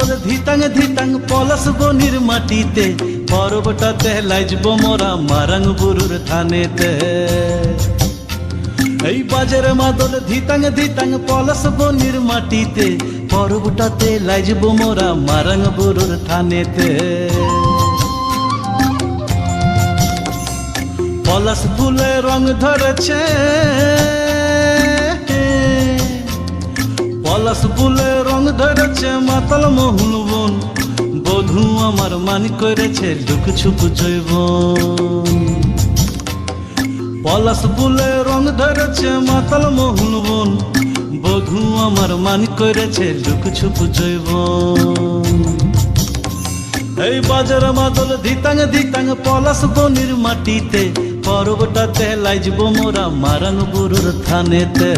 মাদল ধিতাং ধিতাং পলাশ বনির মাটিতে পরবটাতে লাইজব মোরা মারাং বুরুর থানেতে এই বাজের মাদল ধিতাং ধিতাং পলাশ বনির মাটিতে পরবটাতে লাইজব মোরা মারাং বুরুর থানেতে পলাশ ফুলে রং ধরেছে পলাশ ফুলে রং ধরেছে মাতাল মোহন বন বধূ আমার মান করেছে লুক ছুপ জৈবন পলাশ ফুলে রং ধরেছে মাতাল মোহন বন বধূ আমার মান করেছে লুক ছুপ জৈবন এই বাজার মাদল ধিতাং ধিতাং পলাশ বনির মাটিতে পরবটাতে লাইজব মোরা মারাং বুরুর থানেতে